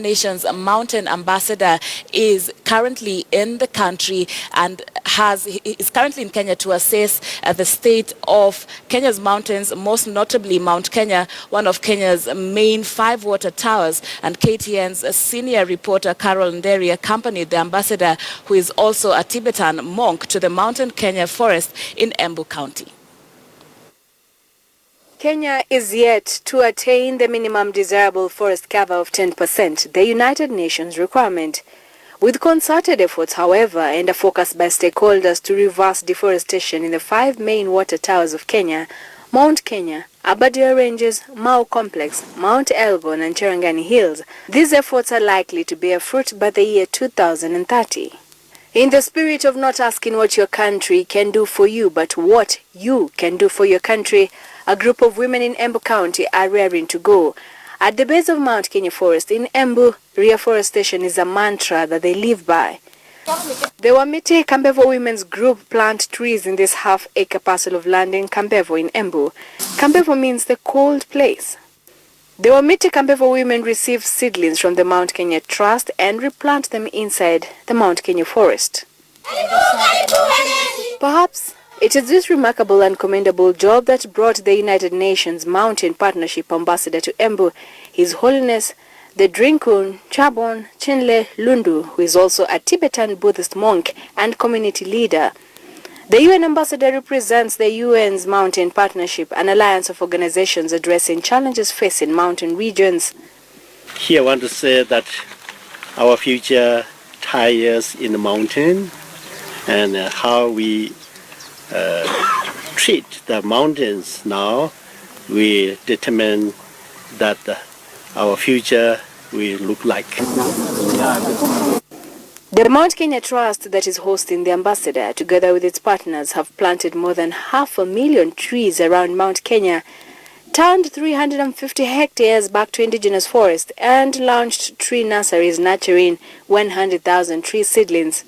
Nations Mountain Ambassador is currently in the country and is currently in Kenya to assess the state of Kenya's mountains, most notably Mount Kenya, one of Kenya's main 5 water towers. And KTN's senior reporter Carol Nderi accompanied the ambassador, who is also a Tibetan monk, to the Mountain Kenya forest in Embu County. Kenya is yet to attain the minimum desirable forest cover of 10%, the United Nations requirement. With concerted efforts, however, and a focus by stakeholders to reverse deforestation in the 5 main water towers of Kenya, Mount Kenya, Aberdare Ranges, Mau Complex, Mount Elgon and Cherangani Hills, these efforts are likely to bear fruit by the year 2030. In the spirit of not asking what your country can do for you, but what you can do for your country, a group of women in Embu County are raring to go. At the base of Mount Kenya Forest in Embu, reforestation is a mantra that they live by. The Wamiti Kambevo Women's Group plant trees in this half-acre parcel of land in Kambevo in Embu. Kambevo means the cold place. The Wamiti Kambevo women receive seedlings from the Mount Kenya Trust and replant them inside the Mount Kenya Forest. Perhaps it is this remarkable and commendable job that brought the United Nations Mountain Partnership Ambassador to Embu, His Holiness the Drikung Kyabgon Thinle Lhundup, who is also a Tibetan Buddhist monk and community leader. The UN ambassador represents the UN's Mountain Partnership, an alliance of organizations addressing challenges facing mountain regions. Here I want to say that our future tires in the mountain and how we treat the mountains now, we determine that our future will look like. The Mount Kenya Trust that is hosting the ambassador, together with its partners, have planted more than 500,000 trees around Mount Kenya, turned 350 hectares back to indigenous forest, and launched tree nurseries nurturing 100,000 tree seedlings.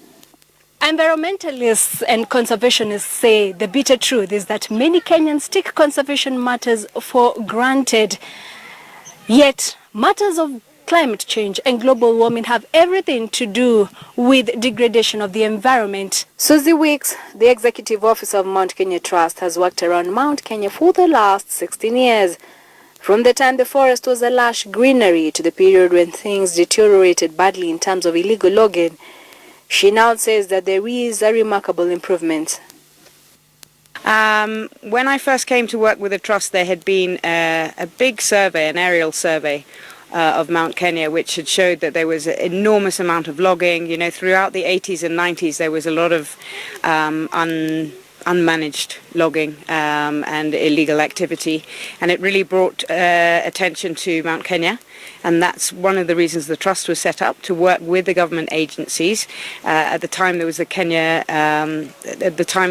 Environmentalists and conservationists say the bitter truth is that many Kenyans take conservation matters for granted. Yet, matters of climate change and global warming have everything to do with degradation of the environment. Susie Weeks, the executive officer of Mount Kenya Trust, has worked around Mount Kenya for the last 16 years. From the time the forest was a lush greenery to the period when things deteriorated badly in terms of illegal logging, she now says that there is a remarkable improvement. When I first came to work with the Trust, there had been a big survey, an aerial survey of Mount Kenya, which had showed that there was an enormous amount of logging. You know, throughout the 80s and 90s, there was a lot of unmanaged logging and illegal activity, and it really brought attention to Mount Kenya. And that's one of the reasons the Trust was set up, to work with the government agencies. At the time there was the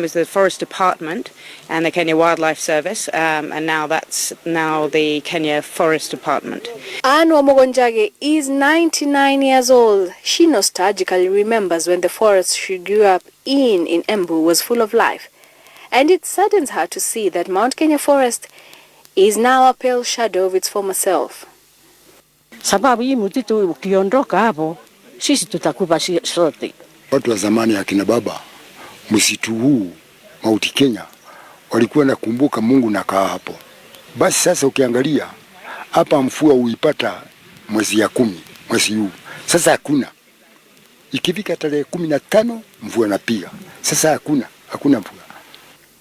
was the Forest Department and the Kenya Wildlife Service, and now that's the Kenya Forest Department. Anne Wamogonjage is 99 years old. She nostalgically remembers when the forest she grew up in Embu was full of life. And it saddens her to see that Mount Kenya Forest is now a pale shadow of its former self. Sababu hii msitu ukiondoka hapo, sisi tutakufa sote. Watu wa zamani akina baba, msitu huu Mount Kenya walikuwa nakumbuka Mungu na kaa hapo. Basi sasa ukiangalia hapa mvua uipata mwezi ya 10, mwezi huu. Sasa hakuna. Ikifika tarehe 15 mvua inapiga. Sasa hakuna mvua.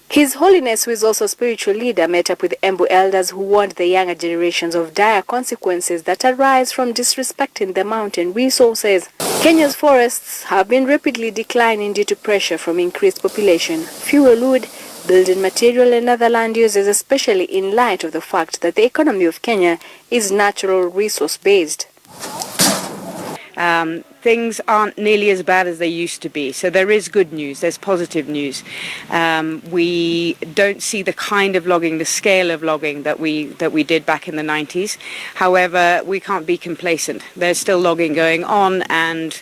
His Holiness, who is also a spiritual leader, met up with Embu elders who warned the younger generations of dire consequences that arise from disrespecting the mountain resources. Kenya's forests have been rapidly declining due to pressure from increased population, fuel wood, building material and other land uses, especially in light of the fact that the economy of Kenya is natural resource based. Things aren't nearly as bad as they used to be. So there is good news, there's positive news. We don't see the kind of logging, the scale of logging that we did back in the 90s. However, we can't be complacent. There's still logging going on, and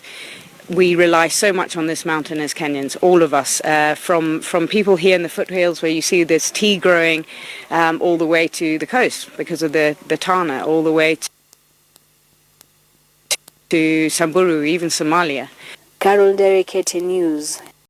we rely so much on this mountain as Kenyans, all of us, from people here in the foothills where you see this tea growing, all the way to the coast because of the Tana, all the way to to Samburu, even Somalia. Carol Nderi, KTN News.